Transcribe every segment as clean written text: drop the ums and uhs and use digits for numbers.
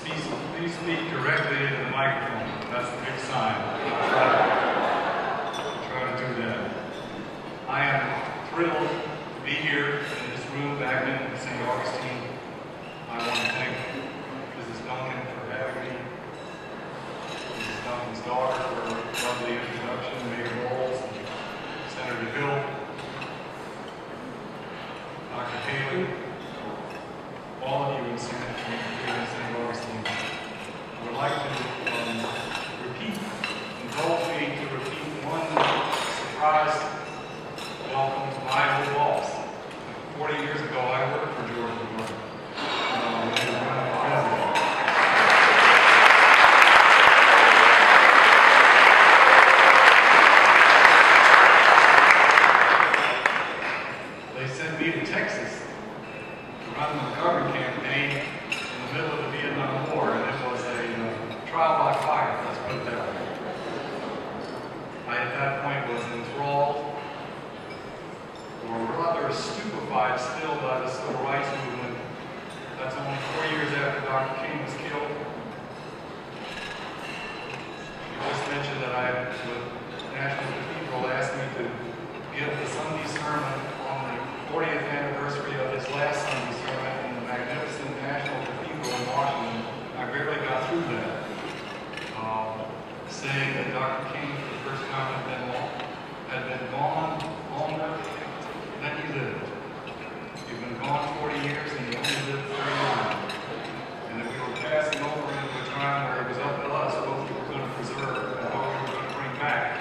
Please speak directly into the microphone. That's a big sign. Try to do that. I am thrilled to be here in this room back in St. Augustine. I want to thank Mrs. Duncan for having me, Mrs. Duncan's daughter for a lovely introduction, Mayor Bowles, Senator Hill, Dr. Haley, all of you in St. Augustine. I would like to indulge me to repeat one surprise welcome to my old boss. 40 years ago, I worked for George McGovern. They sent me to Texas to run the McGovern campaign in the middle of the Vietnam War, and it was a trial by fire, let's put it that way. I, at that point, was enthralled, or rather stupefied still by the Civil Rights Movement. That's only 4 years after Dr. King was killed. You just mentioned that the National Cathedral asked me to give the Sunday sermon on the 40th anniversary of his last Sunday sermon in the magnificent National Cathedral in Washington. I barely got through that. Saying that Dr. King, for the first time, had been gone longer than he lived. He'd been gone 40 years and he only lived 39. And that we were passing over into a time where it was up to us what we were going to preserve and what we were going to bring back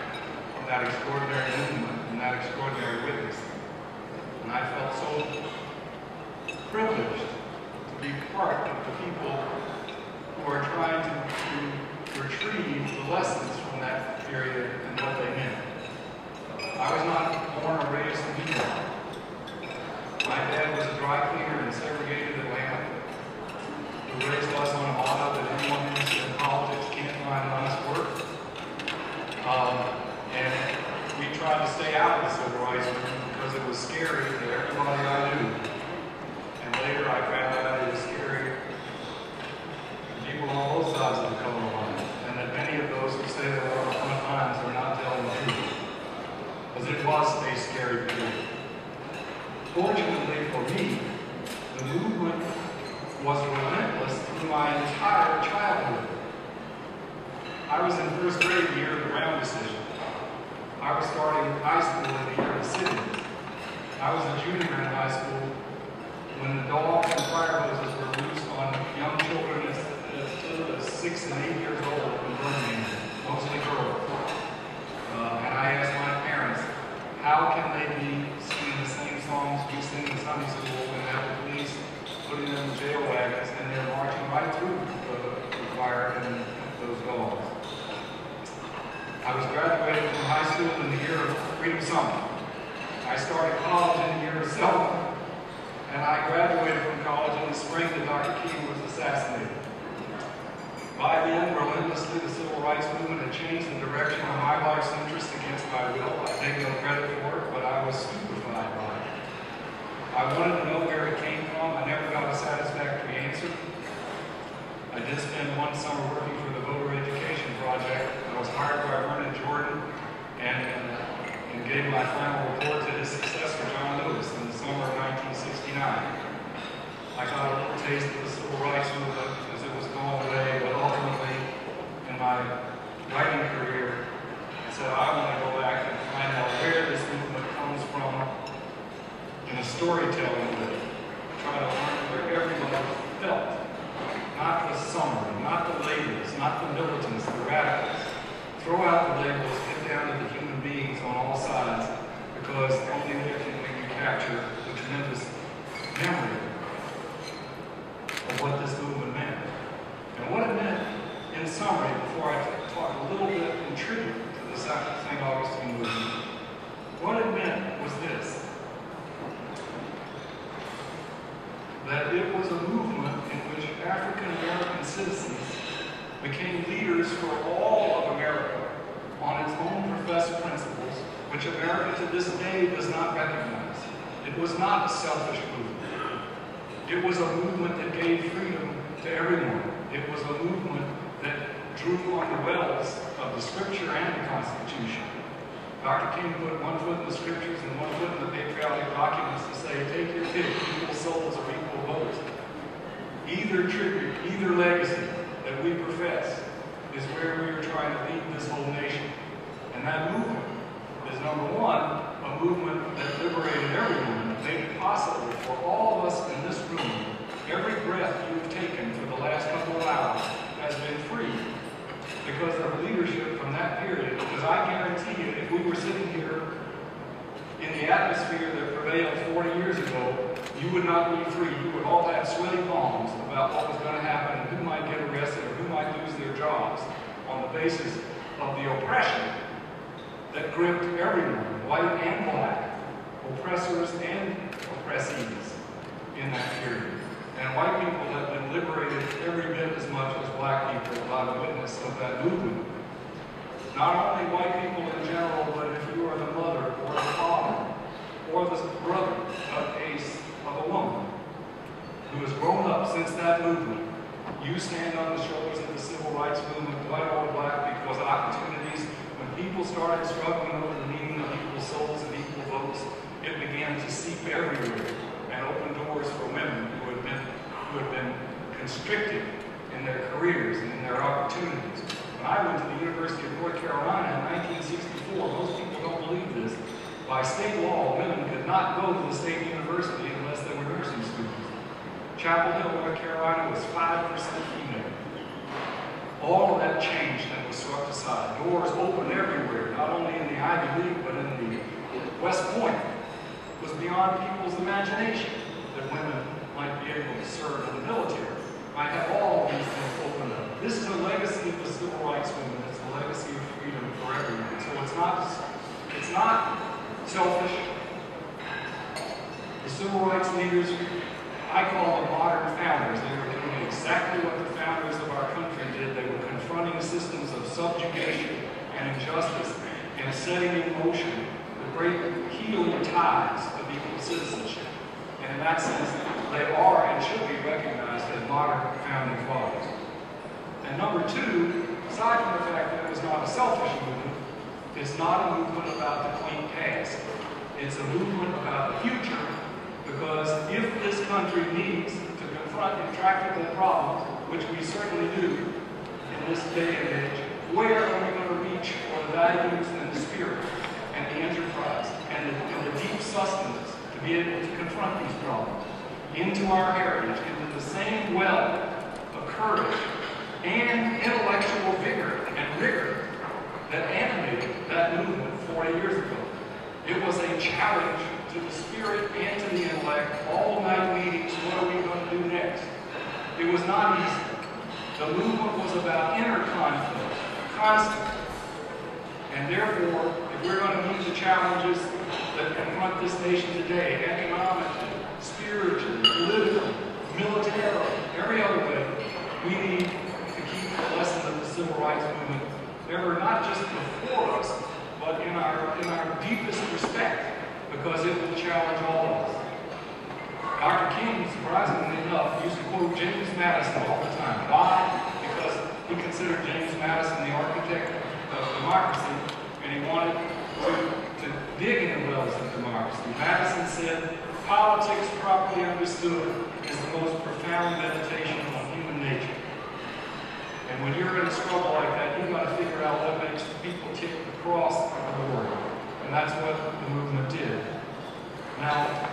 from that extraordinary movement and that extraordinary witness. And I felt so privileged to be part of the people who are trying to retrieve the lessons from that period and what they meant. I was not born or raised in Utah. My dad was a dry cleaner in segregated Atlanta, who raised us on a motto that anyone interested in politics can't find honest work. And we tried to stay out of the civil rights movement because it was scary to everybody I knew. And later I found out it was scary to people on both sides of the color line. And that many of those who say they're on the front lines are not telling the truth. Because it was a scary period. Fortunately for me, the movement was relentless through my entire childhood. I was in first grade the year of the Brown decision. I was starting high school in the year of the sit-ins. I was a junior in high school when the dogs and fire hoses were loosed on young children as little as 6 and 8 years old in Birmingham, mostly girls. And I asked my parents, how can they be singing the same songs we sing in Sunday school and have the police putting them in jail wagons and they're marching right through the fire and those dogs? I was graduating from high school in the year of Freedom Summer. I started college in the year of Selma, and I graduated from college in the spring that Dr. King was assassinated. By then, relentlessly, the civil rights movement had changed the direction of my life's interests against my will. I take no credit for it, but I was stupefied by it. I wanted to know where it came from. I never got a satisfactory answer. I did spend one summer working for the Voter Education Project. I was hired by Vernon Jordan and gave my final report to his successor, John Lewis, in the summer of 1969. I got a little taste of the civil rights movement as it was going away, but ultimately, in my writing career, I said I want to go back and find out where this movement comes from in a storytelling way. Try to learn where everybody felt. Not the summary, not the labels, not the militants, the radicals. Throw out the labels, get down to the human beings on all sides, because only there can we capture the tremendous memory of what this movement meant. And what it meant, in summary, before I talk a little bit in tribute to the St. Augustine movement, what it meant was this: that it was a movement in which African American citizens became leaders for all of America on its own professed principles, which America to this day does not recognize. It was not a selfish movement. It was a movement that gave freedom to everyone. It drew on the wells of the Scripture and the Constitution. Dr. King put one foot in the Scriptures and one foot in the patriotic documents to say, take your pick, equal souls or equal votes. Either tribute, either legacy that we profess is where we are trying to lead this whole nation. And that movement is, number one, a movement that liberated everyone, that made it possible for all of us in this room. Every breath you've taken for the last couple of hours has been free because of leadership from that period. Because I guarantee you, if we were sitting here in the atmosphere that prevailed 40 years ago, you would not be free. You would all have sweaty palms about what was going to happen and who might get arrested or who might lose their jobs on the basis of the oppression that gripped everyone, white and black, oppressors and oppressees in that period. And white people have been liberated every bit as much as black people by the witness of that movement. Not only white people in general, but if you are the mother or the father or the brother of a woman who has grown up since that movement, you stand on the shoulders of the civil rights movement, white or black, because opportunities, when people started struggling over the meaning of equal souls and equal votes, it began to seep everywhere and open doors for women who had been constricted in their careers and in their opportunities. When I went to the University of North Carolina in 1964, most people don't believe this, by state law, women could not go to the state university unless they were nursing students. Chapel Hill, North Carolina was 5% female. All of that changed and was swept aside. Doors opened everywhere, not only in the Ivy League, but in the West Point. It was beyond people's imagination that women might be able to serve in the military, might have all of these things opened up. This is a legacy of the civil rights movement. It's a legacy of freedom for everyone. So it's not selfish. The civil rights leaders, I call them modern founders. They were doing exactly what the founders of our country did. They were confronting systems of subjugation and injustice and setting in motion the great healing tides of equal citizenship. And in that sense, they are and should be recognized as modern founding fathers. And number two, aside from the fact that it was not a selfish movement, it's not a movement about the quaint past. It's a movement about the future, because if this country needs to confront intractable problems, which we certainly do in this day and age, where are we going to reach for the values and the spirit and the enterprise and the deep sustenance to be able to confront these problems? Into our heritage, into the same well of courage and intellectual vigor and rigor that animated that movement 40 years ago. It was a challenge to the spirit and to the intellect. All night meetings, what are we going to do next? It was not easy. The movement was about inner conflict, constant. And therefore, if we're going to meet the challenges that confront this nation today, economically, spiritually, politically, militarily, every other way, we need to keep the lessons of the civil rights movement ever not just before us, but in our deepest respect, because it will challenge all of us. Dr. King, surprisingly enough, used to quote James Madison all the time. Why? Because he considered James Madison the architect of democracy, and he wanted to dig in the wells of democracy. Madison said, politics properly understood is the most profound meditation on human nature. And when you're in a struggle like that, you've got to figure out what makes people tick across the board. And that's what the movement did. Now,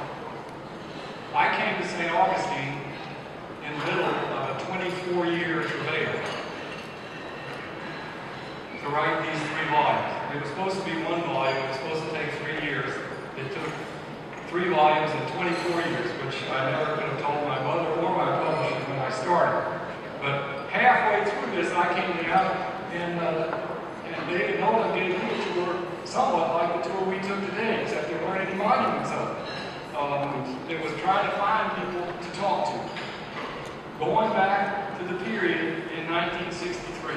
I came to St. Augustine in the middle of a 24-year travail to write these 3 volumes. It was supposed to be 1 volume. It was supposed to take 3 years. It took 3 volumes in 24 years, which I never could have told my mother or my publisher when I started. But halfway through this, I came down, and David Nolan gave me a tour somewhat like the tour we took today, except there weren't any monuments of it. It was trying to find people to talk to. Going back to the period in 1963,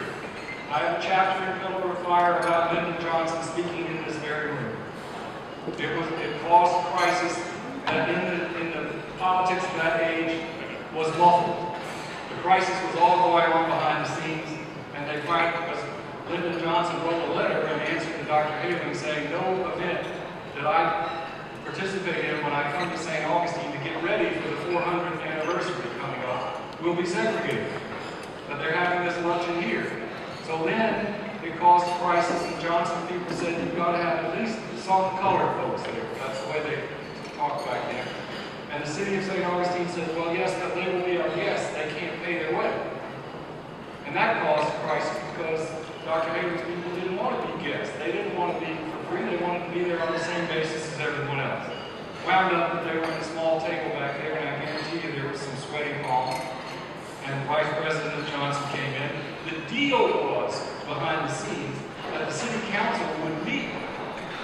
I have a chapter in Pillar of Fire about Lyndon Johnson speaking in this very room. It caused a crisis that in the politics of that age was muffled. The crisis was all going on behind the scenes, and they find Lyndon Johnson wrote a letter in answer to Dr. Hailing saying, no event that I participate in when I come to St. Augustine to get ready for the 400th anniversary coming up will be segregated. But they're having this luncheon here. So then it caused a crisis, and Johnson people said, you've got to have at least some colored folks there. That's the way they talked back then. And the city of St. Augustine said, well, yes, but they will be our guests. They can't pay their way. And that caused a crisis because Dr. Hayward's people didn't want to be guests. They didn't want to be for free. They wanted to be there on the same basis as everyone else. Wound up that they were in a small table back there, and I guarantee you there was some sweaty palms. And Vice President Johnson came in. The deal was, behind the scenes, that the city council would meet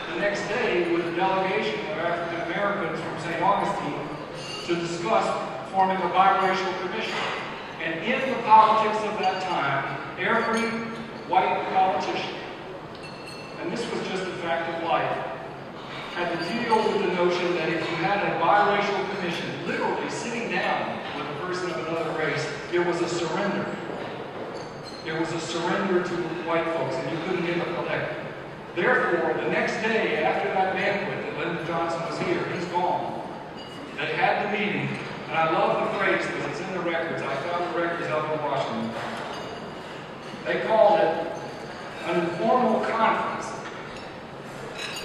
the next day with a delegation of African Americans from St. Augustine to discuss forming a biracial commission. And in the politics of that time, every white politician, and this was just a fact of life, had to deal with the notion that if you had a biracial commission, literally sitting down with a person of another race, it was a surrender. It was a surrender to white folks, and you couldn't get them elected. Therefore, the next day after that banquet that Lyndon Johnson was here, he's gone. They had the meeting, and I love the phrase because it's in the records. I found the records up in Washington. They called it an informal conference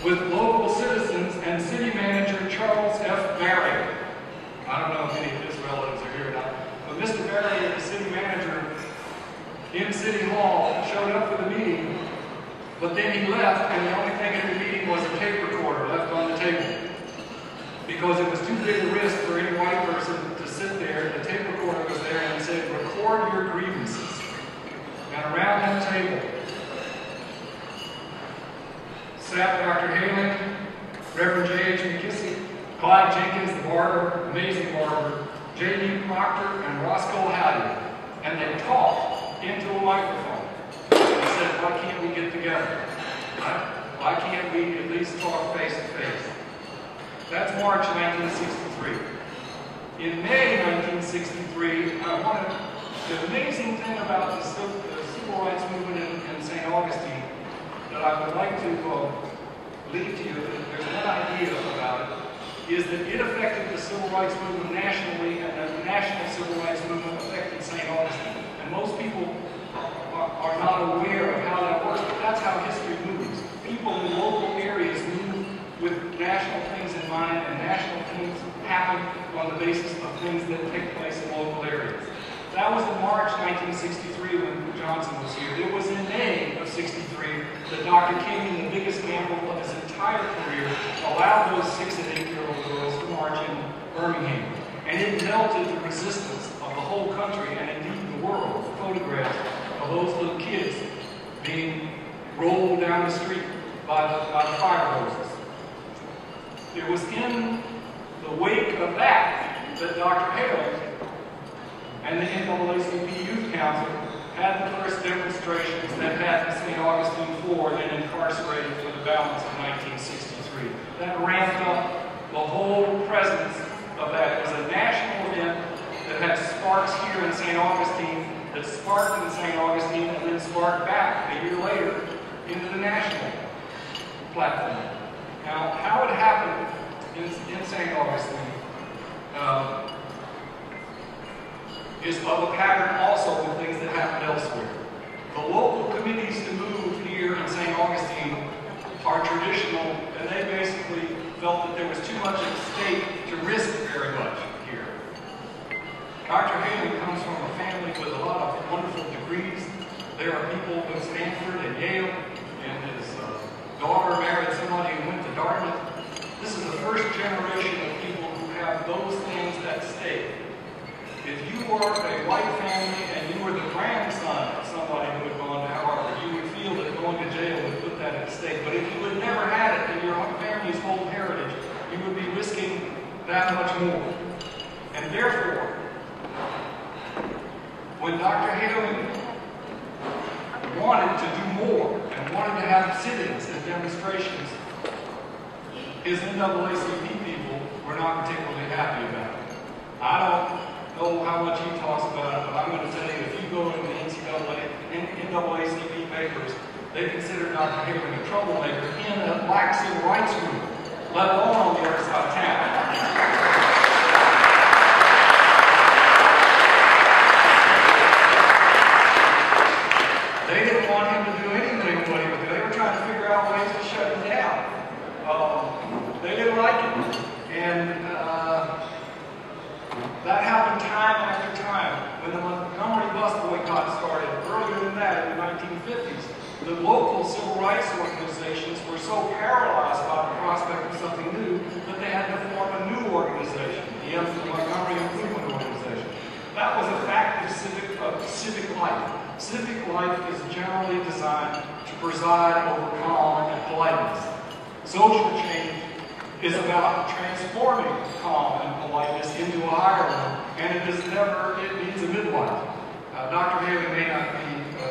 with local citizens and city manager Charles F. Barry. I don't know if any of his relatives are here or not, but Mr. Barry, the city manager in City Hall, showed up for the meeting, but then he left, and the only thing at the meeting was a tape recorder left on the table. Because it was too big a risk for any white person to sit there. The tape recorder was there, and it said, record your grievances. And around that table sat Dr. Hailing, Reverend J.H. McKissick, Clyde Jenkins, the barber, amazing barber, J.D. Proctor, and Roscoe Howdy. And they talked into a microphone. They said, why can't we get together? Right? Why can't we at least talk face to face? That's March 1963. In May 1963, the amazing thing about the civil rights movement in St. Augustine that I would like to leave to you, there's one idea about it, is that it affected the civil rights movement nationally, and the national civil rights movement affected St. Augustine. And most people are not aware of how that works, but that's how history moves. People in local areas move with national things in mind, and national things happen on the basis of things that take place in local areas. That was in March 1963 when Johnson was here. It was in May of 63 that Dr. King, in the biggest gamble of his entire career, allowed those 6- and 8-year-old girls to march in Birmingham. And it melted the resistance of the whole country, and indeed the world, with photographs of those little kids being rolled down the street by the fire hoses. It was in the wake of that Dr. Hailing and the NAACP Youth Council had the first demonstrations that had St. Augustine floored and incarcerated for the balance of 1963. That ramped up the whole presence of that. It was a national event that had sparks here in St. Augustine, that sparked in St. Augustine, and then sparked back a year later into the national platform. Now, how it happened in St. Augustine is of a pattern also with things that happened elsewhere. The local committees to move here in St. Augustine are traditional, and they basically felt that there was too much at stake to risk very much here. Dr. Hailing comes from a family with a lot of wonderful degrees. There are people with Stanford and Yale, and his daughter married somebody who went to Dartmouth. This is the first generation of people who have those things at stake. If you were a white family and you were the grandson of somebody who had gone to Harvard, you would feel that going to jail would put that at stake. But if you had never had it in your family's whole heritage, you would be risking that much more. And therefore, when Dr. Hailing wanted to do more and wanted to have sit-ins and demonstrations, his NAACP people were not particularly happy about it. I don't know how much he talks about it, but I'm going to tell you, if you go into the NAACP they considered Dr. Haley a troublemaker in a black civil rights group, let alone on the other side of town. They didn't want him to do anything what he was doing. They were trying to figure out ways to shut him down. They didn't like it. And that happened time after time. When the Montgomery bus boycott started, earlier than that, in the 1950s, the local civil rights organizations were so paralyzed by the prospect of something new that they had to form a new organization, the Montgomery Improvement Organization. That was a fact of civic life. Civic life is generally designed to preside over calm and politeness. Social change is about transforming calm and politeness into a higher level, and it needs a midwife. Dr. Haley may not be a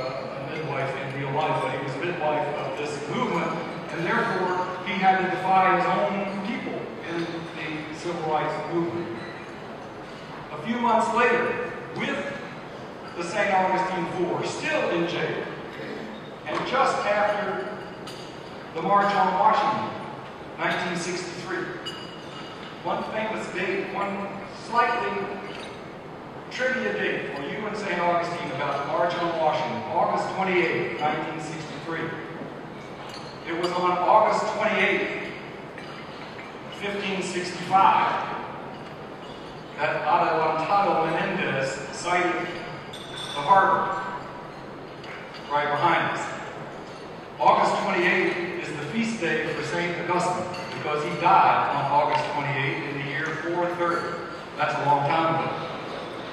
midwife in real life, but he was a midwife of this movement, and therefore he had to defy his own people in the civil rights movement. A few months later, with the St. Augustine Four still in jail, and just after the March on Washington, 1963. One famous date, one slightly trivia date for you in St. Augustine about the March on Washington, August 28, 1963. It was on August 28, 1565, that Adelantado Menendez sighted the harbor right behind us. August 28 is the feast day for St. Augustine because he died on August 28 in the year 430. That's a long time ago,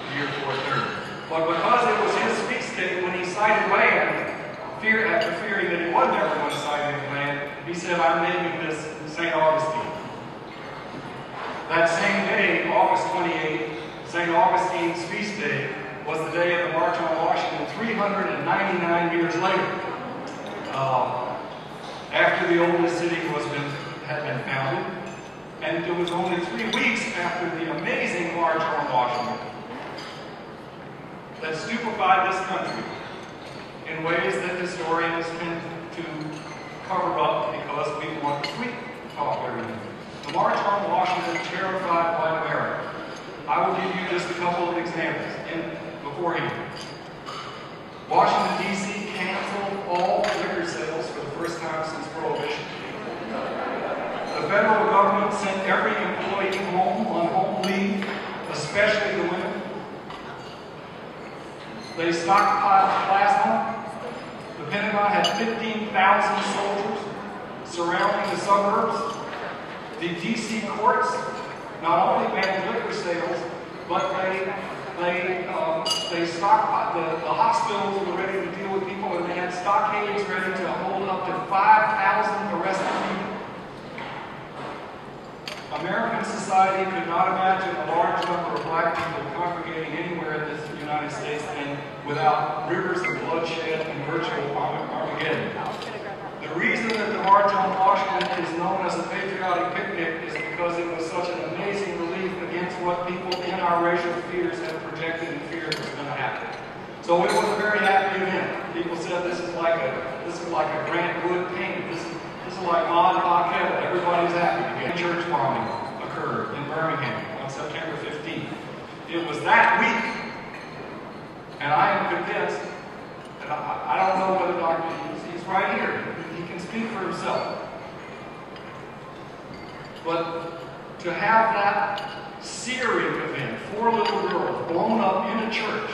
the year 430. But because it was his feast day when he sighted land, after fearing that he wasn't ever going to sight any land, he said, I'm naming this St. Augustine. That same day, August 28, St. Augustine's feast day was the day of the March on Washington 399 years later. After the oldest city had been founded, and it was only 3 weeks after the amazing March on Washington that stupefied this country in ways that historians tend to cover up because we want to sweet talk everything. The March on Washington terrified white America. I will give you just a couple of examples beforehand. Washington, D.C. canceled all liquor sales for the first time since Prohibition. The federal government sent every employee home on home leave, especially the women. They stockpiled plasma. The Pentagon had 15,000 soldiers surrounding the suburbs. The D.C. courts not only banned liquor sales, but they stockpiled, the hospitals were ready to deal with people, and they had stockades ready to hold up to 5,000 arrested people. American society could not imagine a large number of black people congregating anywhere in the United States and without rivers of bloodshed and virtual Armageddon. The reason that the March on Washington is known as a patriotic picnic is because it was such an amazing relief against what people in our racial fears had projected and feared was going to happen. So it was a very happy event. People said this is like a Grant Wood painting. This is like Mon Paquette. Everybody's happy again. Church bombing occurred in Birmingham on September 15th. It was that week, and I am convinced, and I don't know whether Dr. He's right here. He can speak for himself. But to have that searing event, 4 little girls blown up in a church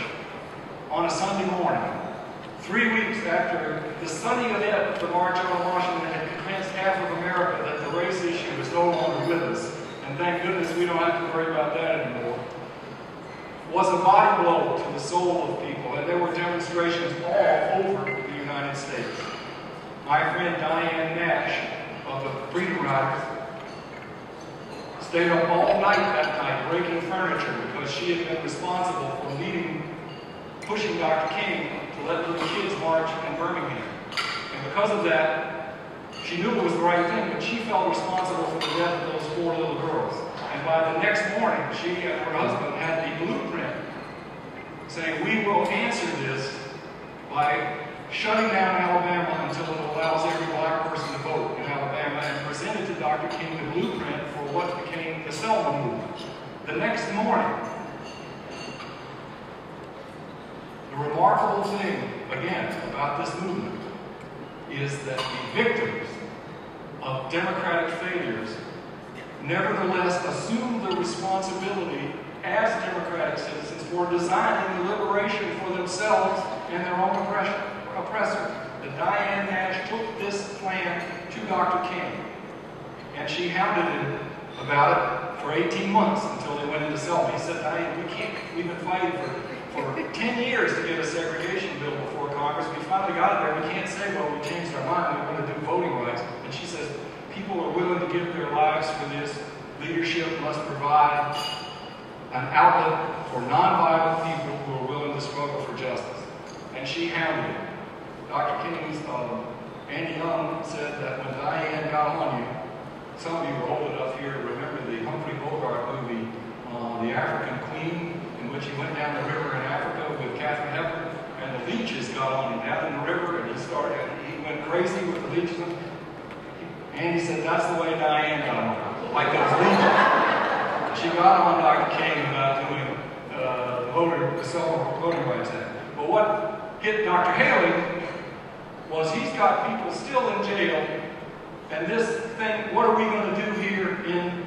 on a Sunday morning, 3 weeks after the sunny event of the March on Washington had convinced half of America that the race issue is no longer with us, and thank goodness we don't have to worry about that anymore, was a body blow to the soul of people, and there were demonstrations all over the United States. My friend Diane Nash of the Freedom Riders stayed up all night that night breaking furniture because she had been responsible for pushing Dr. King to let little kids march in Birmingham. And because of that, she knew it was the right thing, but she felt responsible for the death of those 4 little girls. And by the next morning, she and her husband had the blueprint saying, we will answer this by shutting down Alabama until next morning, the remarkable thing, again, about this movement is that the victims of democratic failures nevertheless assume the responsibility as democratic citizens for designing the liberation for themselves and their own oppressors. That Diane Nash took this plan to Dr. King, and she hounded him about it for 18 months until they went into Selma. He said, Diane, we've been fighting for 10 years to get a segregation bill before Congress. We finally got it there. We can't say, well, we changed our mind. We want to do voting rights. And she says, people are willing to give their lives for this. Leadership must provide an outlet for nonviolent people who are willing to struggle for justice. And she hounded him. Dr. King's Andy Young said that when Diane got on you, some of you are old enough here to remember the Humphrey Bogart movie, The African Queen, in which he went down the river in Africa with Katharine Hepburn, and the leeches got on him down in the river, and he went crazy with the leeches. Andy said that's the way Diane got on, like those leeches. She got on Dr. King about doing the Civil Voting Rights Act. But what hit Dr. Haley was he's got people still in jail, and this thing, what are we going to do here in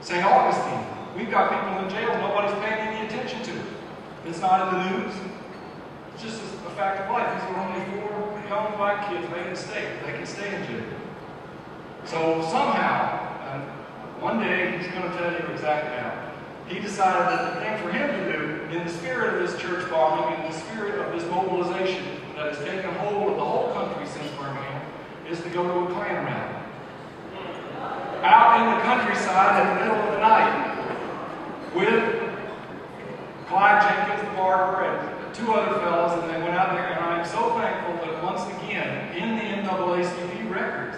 St. Augustine? We've got people in jail, nobody's paying any attention to it. It's not in the news. It's just a fact of life. These are only 4 young black kids. They can stay in jail. So somehow, one day he's going to tell you exactly how, he decided that the thing for him to do, in the spirit of this church bombing, in the spirit of this mobilization that has taken hold of the whole country since Birmingham, is to go to a Klan rally. Out in the countryside in the middle of the night, with Clyde Jenkins, the barber, and 2 other fellows, and they went out there, and I am so thankful that once again, in the NAACP records,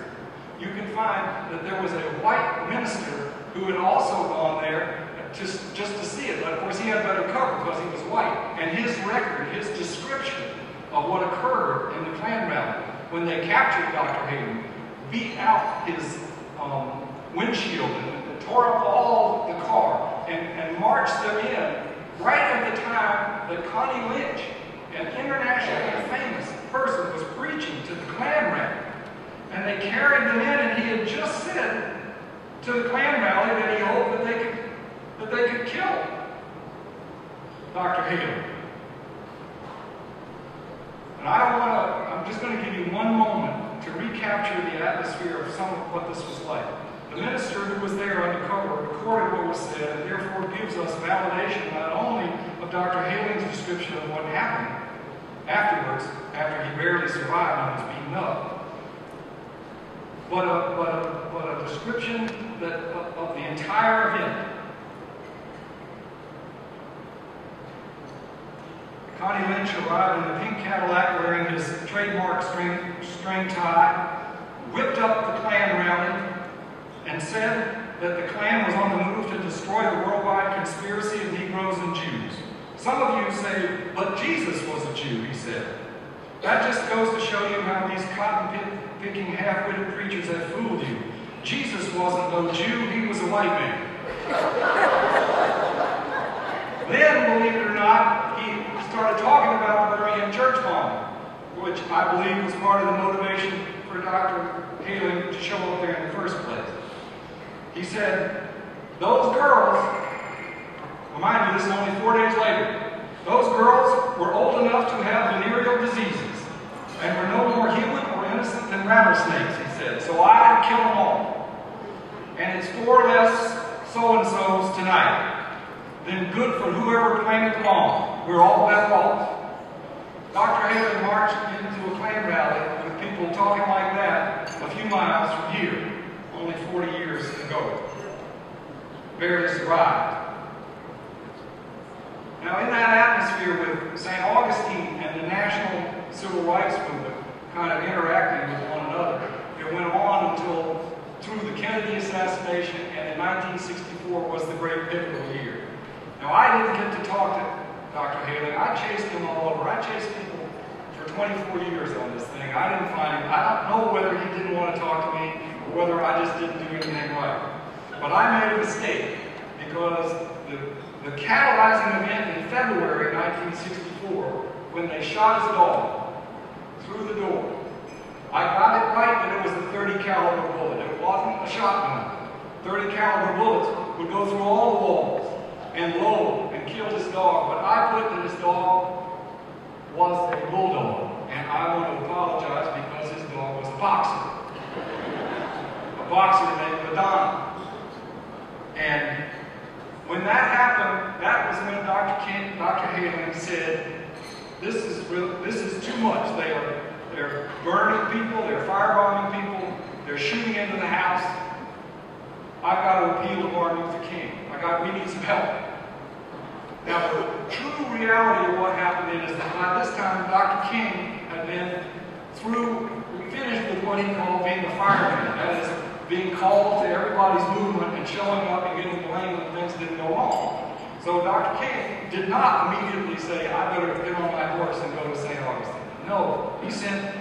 you can find that there was a white minister who had also gone there just to see it. But of course, he had better cover because he was white. And his record, his description of what occurred in the Klan rally, when they captured Dr. Haley, beat out his windshield and tore up all the car and marched them in right at the time that Connie Lynch, an internationally famous person, was preaching to the Klan rally. And they carried them in, and he had just said to the Klan rally that he hoped that they could kill Dr. Haley. And I'm just going to give you one moment to recapture the atmosphere of some of what this was like. The minister who was there undercover recorded what was said, and therefore gives us validation not only of Dr. Haley's description of what happened afterwards, after he barely survived and was beaten up, but a description of the entire event. Connie Lynch arrived in the pink Cadillac wearing his trademark string tie, whipped up the Klan rally, and said that the Klan was on the move to destroy the worldwide conspiracy of Negroes and Jews. Some of you say, but Jesus was a Jew, he said. That just goes to show you how these cotton-picking, half-witted preachers have fooled you. Jesus wasn't no Jew, he was a white man. Then, believe it or not, he started talking about the Birmingham church bombing, which I believe was part of the motivation for Dr. Haley to show up there in the first place. He said, those girls, remind you, this is only 4 days later, those girls were old enough to have venereal diseases and were no more human or innocent than rattlesnakes, he said. So I kill them all. And it's 4 less so-and-sos tonight. Then good for whoever claimed it long. We're all better off. Dr. Haley marched into a Klan rally with people talking like that a few miles from here, only 40 years ago. Barely survived. Now, in that atmosphere with St. Augustine and the National Civil Rights Movement kind of interacting with one another, it went on until through the Kennedy assassination, and in 1964 was the great pivotal year. Now, I didn't get to talk to Dr. Haley. I chased him all over. I chased people for 24 years on this thing. I didn't find him. I don't know whether he didn't want to talk to me or whether I just didn't do anything right. But I made a mistake because the catalyzing event in February 1964 when they shot his dog through the door. I got it right that it was a 30 caliber bullet. It wasn't a shotgun. 30 caliber bullets would go through all the walls and load and kill this dog. But I put that his dog was a bulldog. And I want to apologize because his dog was a boxer. A boxer named Madonna. And when that happened, that was when Dr. Halen said, this is too much. They're burning people, they're firebombing people, they're shooting into the house. I've got to appeal to Martin Luther King. We need some help. Now, the true reality of what happened is that by this time, Dr. King had been finished with what he called being a fireman. That is, being called to everybody's movement and showing up and getting blamed when things didn't go wrong. So Dr. King did not immediately say, I better get on my horse and go to St. Augustine. No, he sent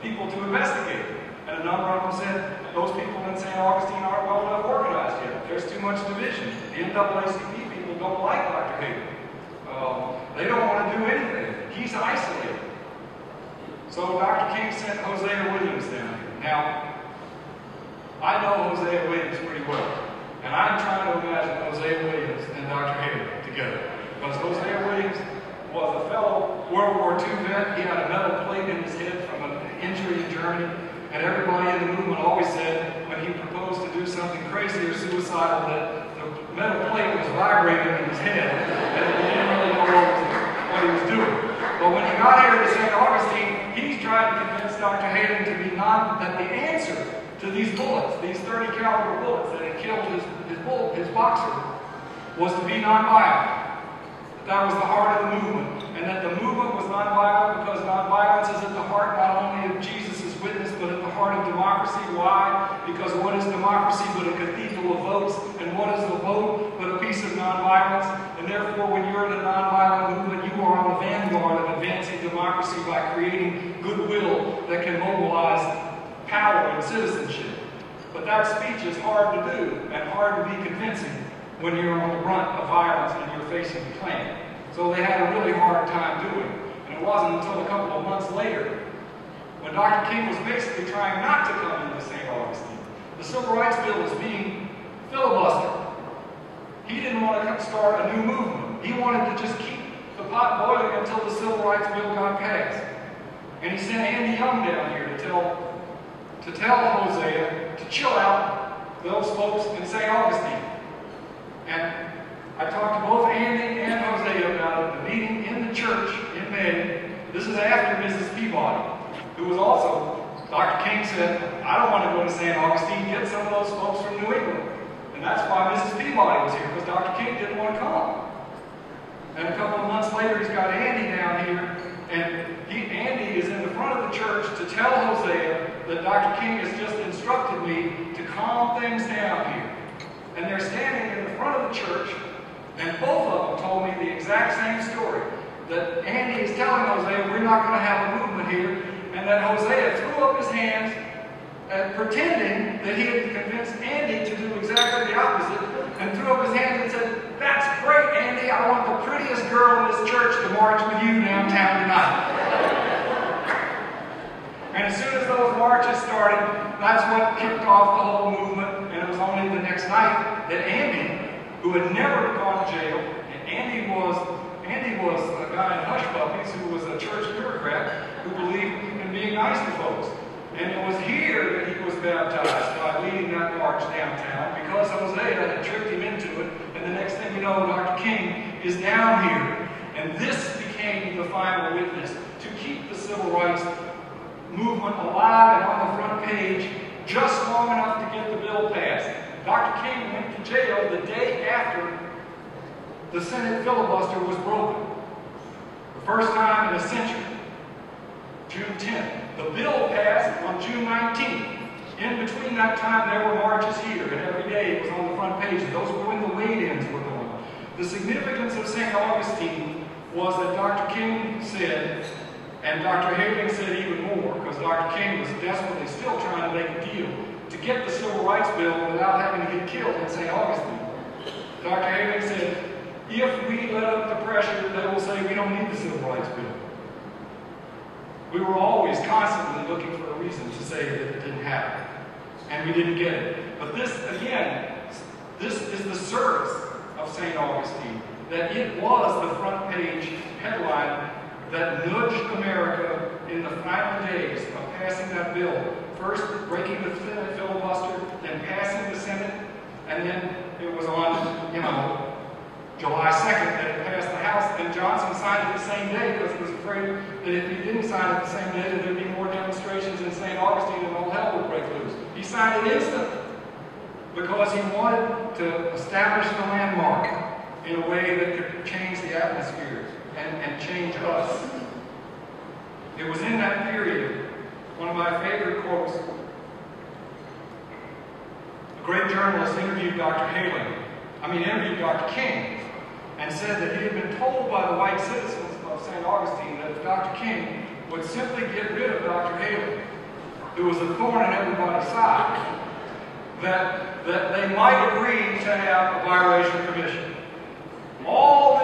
people to investigate. And a number of them said, those people in St. Augustine aren't well enough organized yet. There's too much division. The NAACP people don't like Dr. Halen. They don't want to do anything. He's isolated. So Dr. King sent Hosea Williams down here. Now, I know Hosea Williams pretty well. And I'm trying to imagine Hosea Williams and Dr. Halen together. Because Hosea Williams was a fellow World War II vet. He had a metal plate in his head from an injury in Germany. And everybody in the movement always said when he proposed to do something crazy or suicidal that the metal plate was vibrating in his head and he didn't really know what he was doing. But when he got here to St. Augustine, he's trying to convince Dr. Halen to be that the answer to these bullets, these 30 caliber bullets that had killed his boxer, was to be nonviolent. That was the heart of the movement. And that the movement was nonviolent because nonviolence is at the heart not only of Jesus' witness, but at the heart of democracy. Why? Because what is democracy but a cathedral of votes? And what is the vote but a piece of nonviolence? And therefore, when you're in a nonviolent movement, you are on the vanguard of advancing democracy by creating goodwill that can mobilize power and citizenship. But that speech is hard to do and hard to be convincing when you're on the brunt of violence and you're facing the plan. So they had a really hard time doing it. And it wasn't until a couple of months later, when Dr. King was basically trying not to come into St. Augustine. The Civil Rights Bill was being filibustered. He didn't want to start a new movement. He wanted to just keep the pot boiling until the Civil Rights Bill got passed. And he sent Andy Young down here to tell Hosea to chill out those folks in St. Augustine. And I talked to both Andy and Hosea about it at the meeting in the church in May. This is after Mrs. Peabody, who was also, Dr. King said, I don't want to go to St. Augustine, get some of those folks from New England. And that's why Mrs. Peabody was here, because Dr. King didn't want to come. And a couple of months later, he's got Andy down here, and Andy is in the front of the church to tell Hosea that Dr. King has just instructed me to calm things down here. And they're standing in the front of the church, and both of them told me the exact same story. That Andy is telling Hosea, we're not going to have a movement here, and that Hosea threw up his hands, pretending that he had convinced Andy to do exactly the opposite, and threw up his hands and said, that's great, Andy, I want the prettiest girl in this church to march with you downtown tonight. And as soon as those marches started, that's what kicked off the whole movement, and it was only the next night that Andy, who had never gone to jail, and Andy was a guy in Hush Puppies who was a church bureaucrat who believed in being nice to folks. And it was here that he was baptized by leading that march downtown because Hosea had tricked him into it. And the next thing you know, Dr. King is down here. And this became the final witness to keep the civil rights movement alive and on the front page just long enough to get the bill passed. Dr. King went to jail the day after the Senate filibuster was broken. The first time in a century. June 10th. The bill passed on June 19th. In between that time, there were marches here, and every day it was on the front page. Those were when the wait-ins were going on. The significance of St. Augustine was that Dr. King said, and Dr. Halen said even more, because Dr. King was desperately still trying to make a deal to get the Civil Rights Bill without having to get killed in St. Augustine. Dr. Halen said, if we let up the pressure, they will say we don't need the Civil Rights Bill. We were always constantly looking for a reason to say that it didn't happen. And we didn't get it. But this, again, this is the service of St. Augustine. That it was the front page headline that nudged America in the final days of passing that bill. First, breaking the filibuster, then passing the Senate, and then it was on, July 2nd that it passed the House, and Johnson signed it the same day because he was afraid that if he didn't sign it the same day, that there'd be more demonstrations in St. Augustine and all hell would break loose. He signed it instantly because he wanted to establish the landmark in a way that could change the atmosphere and change us. It was in that period, one of my favorite quotes, a great journalist interviewed interviewed Dr. King, and said that he had been told by the white citizens of St. Augustine that if Dr. King would simply get rid of Dr. Halen, who was a thorn in everybody's side, that they might agree to have a biracial commission. All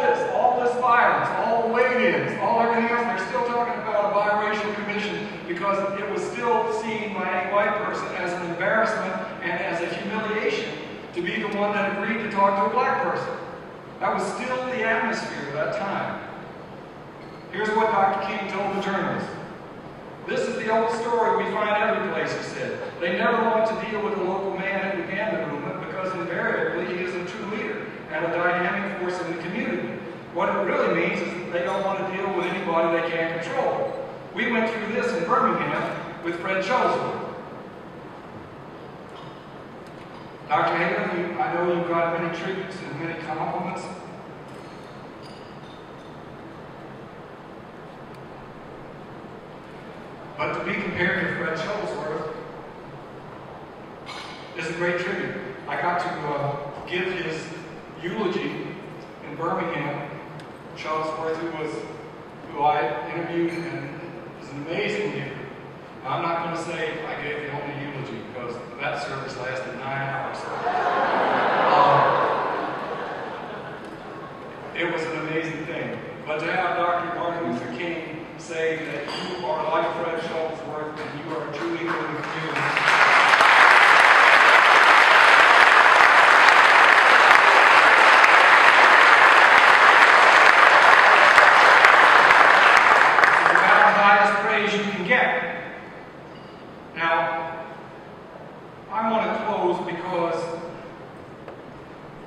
this violence, all the wait-ins, all everything else, they're still talking about a biracial commission because it was still seen by any white person as an embarrassment and as a humiliation to be the one that agreed to talk to a black person. That was still the atmosphere of that time. Here's what Dr. King told the journalists. This is the old story we find every place, he said. They never want to deal with the local man who began the movement because invariably he is a true leader and a dynamic force in the community. What it really means is that they don't want to deal with anybody they can't control. We went through this in Birmingham with Fred Shuttlesworth. Dr. Halen, I know you've got many tributes and many compliments. But to be compared to Fred Shuttlesworth is a great tribute. I got to give his eulogy in Birmingham. Shuttlesworth, who I interviewed, and is an amazing leader. I'm not going to say I gave the only eulogy because that service lasted 9 hours. It was an amazing thing. But to have Dr. Martin Luther King say that you are like Fred Shuttlesworth and you are a true leader in the community. Now, I want to close because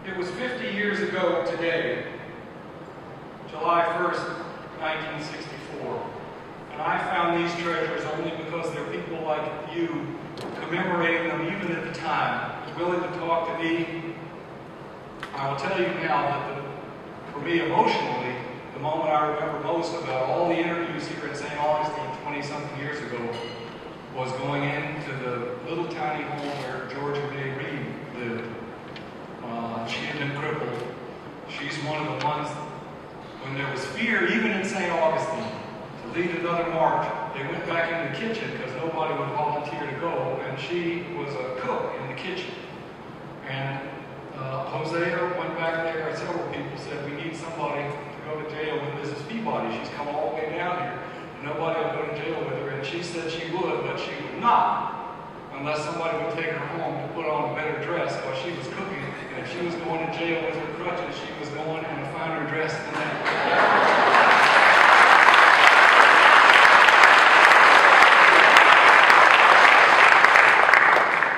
it was 50 years ago today, July 1st, 1964, and I found these treasures only because there are people like you commemorating them even at the time, willing to talk to me. I will tell you now that for me emotionally, the moment I remember most about all the interviews here in St. Augustine 20-something years ago was going into the little tiny home where Georgia May Reed lived. She had been crippled. She's one of the ones, when there was fear, even in St. Augustine, to lead another march, they went back in the kitchen because nobody would volunteer to go, and she was a cook in the kitchen. And Hosea went back there, and several people said, we need somebody to go to jail with Mrs. Peabody. She's come all the way down here. Nobody will go to jail with her, and she said she would, but she would not, unless somebody would take her home to put on a better dress while she was cooking. And if she was going to jail with her crutches, she was going in a finer dress than that.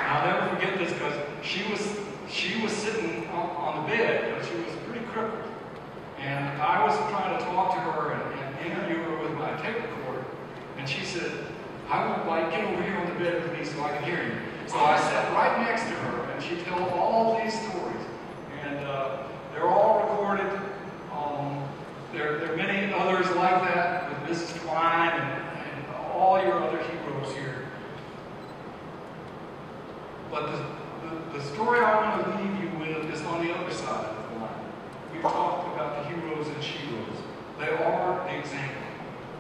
I'll never forget this because she was sitting on the bed, but she was pretty crippled. And I was trying to talk to her and interview her with my tape recorder, and she said, I would like, get over here on the bed with me so I can hear you. So I sat right next to her, and she told all these stories. And they're all recorded. There are many others like that with Mrs. Klein and all your other heroes here. But the story I want to leave you with is on the other side of the line. We've talked about the heroes and sheroes. They are the example.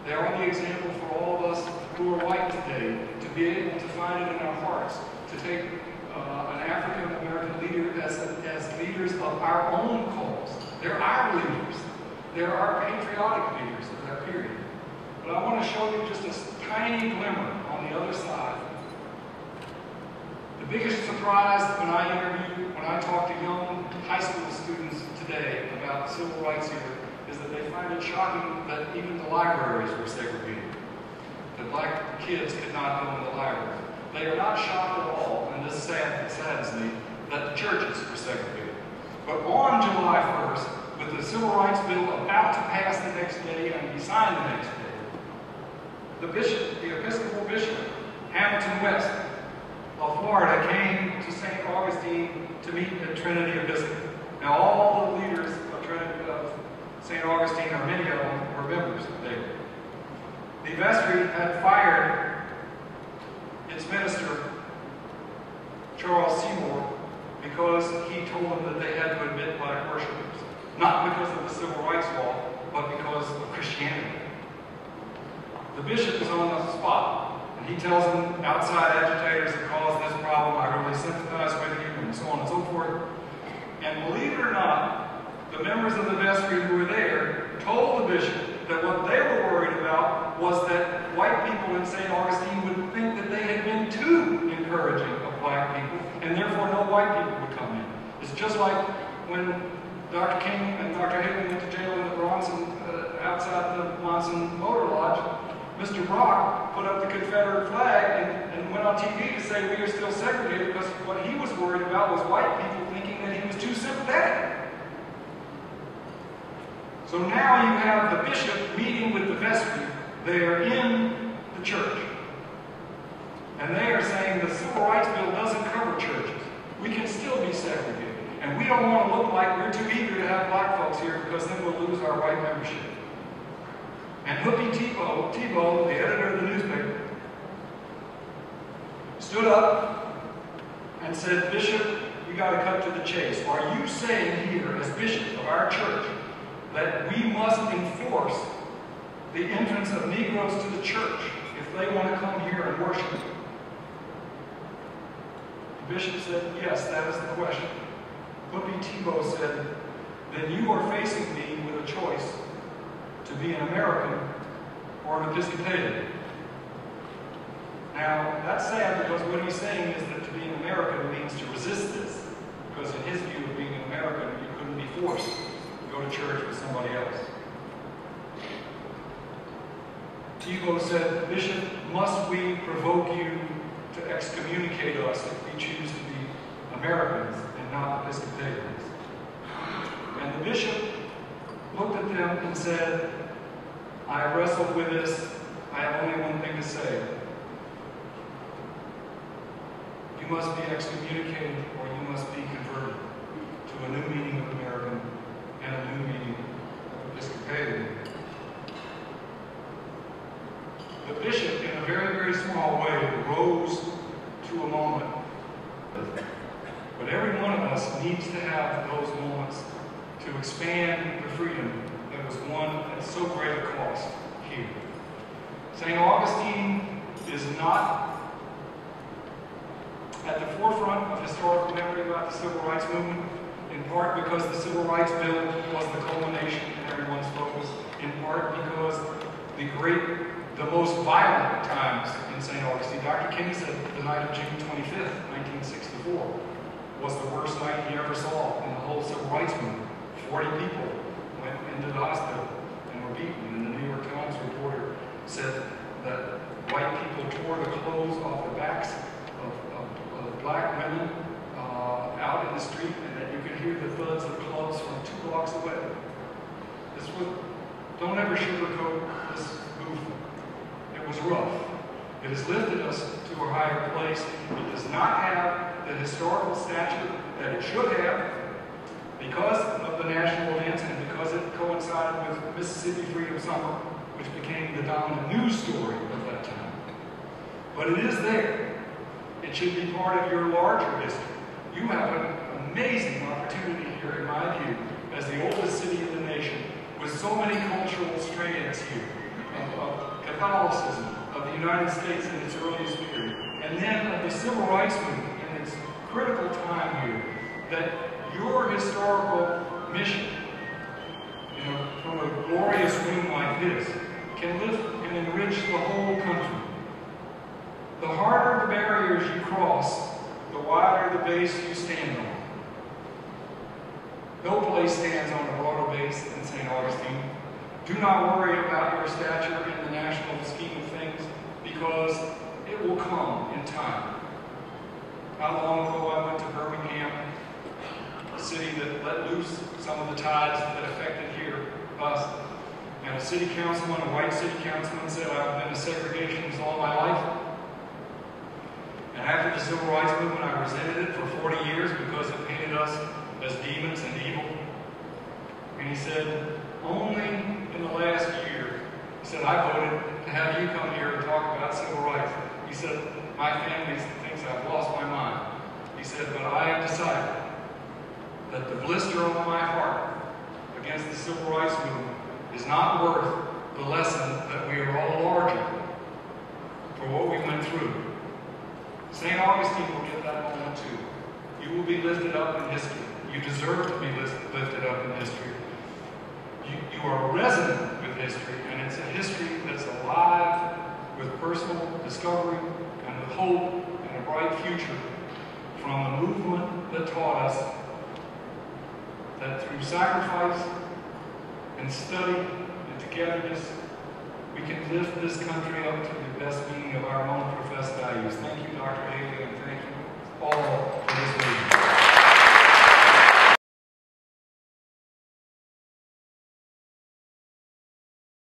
They are the example for all of us who are white today to be able to find it in our hearts, to take an African American leader as leaders of our own cause. They're our leaders. They're our patriotic leaders of that period. But I want to show you just a tiny glimmer on the other side. The biggest surprise when I talk to young high school students today about the civil rights era is that they find it shocking that even the libraries were segregated. That black kids could not go in the library. They are not shocked at all, and this saddens me, that the churches were segregated. But on July 1st, with the Civil Rights Bill about to pass the next day and be signed the next day, the Episcopal Bishop, Hamilton West of Florida, came to St. Augustine to meet at Trinity Episcopal. Now all the leaders of St. Augustine, or many of them, were members there. The vestry had fired its minister, Charles Seymour, because he told them that they had to admit black worshipers. Not because of the Civil Rights Law, but because of Christianity. The bishop is on the spot, and he tells them outside agitators that caused this problem, I really sympathize with you, and so on and so forth. And believe it or not, the members of the vestry who were there told the bishop that what they were worried about was that white people in St. Augustine would think that they had been too encouraging of black people, and therefore no white people would come in. It's just like when Dr. King and Dr. Hickman went to jail in the Bronson, outside the Bronson Motor Lodge. Mr. Brock put up the Confederate flag and went on TV to say we are still segregated, because what he was worried about was white people thinking that he was too sympathetic. So now you have the bishop meeting with the vestry there in the church. And they are saying the Civil Rights Bill doesn't cover churches. We can still be segregated. And we don't want to look like we're too eager to have black folks here, because then we'll lose our white membership. And Whoopi Tebow, the editor of the newspaper, stood up and said, Bishop, we got to cut to the chase. Are you saying here, as bishop of our church, that we must enforce the entrance of Negroes to the church if they want to come here and worship? The bishop said, yes, that is the question. Whoopi Tebow said, then you are facing me with a choice to be an American or an Episcopalian. Now, that's sad, because what he's saying is that to be an American means to resist this, because in his view of being an American, you couldn't be forced to go to church with somebody else. Tebow said, Bishop, must we provoke you to excommunicate us if we choose to be Americans and not Episcopalians? And the bishop looked at them and said, I have wrestled with this. I have only one thing to say. You must be excommunicated, or you must be converted to a new meaning of American and a new meaning of Episcopalian. The bishop, in a very, very small way, rose to a moment. But every one of us needs to have those moments to expand the freedom that was won at so great a cost here. St. Augustine is not at the forefront of historical memory about the Civil Rights Movement, in part because the Civil Rights Bill was the culmination in everyone's focus, in part because the most violent times in St. Augustine. Dr. King said the night of June 25th, 1964, was the worst night he ever saw in the whole Civil Rights Movement. 40 people went into the hospital and were beaten, and the New York Times reporter said that white people tore the clothes off the backs of black women out in the street, and that you could hear the thuds of clubs from 2 blocks away. Don't ever sugarcoat this movement. It was rough. It has lifted us to a higher place. It does not have the historical stature that it should have, because of the national events and because it coincided with Mississippi Freedom Summer, which became the dominant news story of that time. But it is there. It should be part of your larger history. You have an amazing opportunity here, in my view, as the oldest city in the nation, with so many cultural strands here of Catholicism, of the United States in its earliest period, and then of the Civil Rights Movement in its critical time here that your historical mission, from a glorious room like this, can lift and enrich the whole country. The harder the barriers you cross, the wider the base you stand on. No place stands on a broader base than St. Augustine. Do not worry about your stature in the national scheme of things, because it will come in time. Not long ago, I went to Birmingham, a city that let loose some of the tides that affected us. And a city councilman, a white city councilman, said, I've been a segregationist all my life. And after the Civil Rights Movement, I resented it for 40 years because it painted us as demons and evil. And he said, only in the last year, he said, I voted to have you come here and talk about civil rights. He said, my family thinks I've lost my mind. He said, but I have decided that the blister on my heart against the civil rights movement is not worth the lesson that we are all larger for what we went through. St. Augustine will get that moment too. You will be lifted up in history. You deserve to be lifted up in history. You are resonant with history, and it's a history that's alive with personal discovery and with hope and a bright future from a movement that taught us that through sacrifice and study and togetherness, we can lift this country up to the best meaning of our own professed values. Thank you, Dr. Haley, and thank you all for this meeting.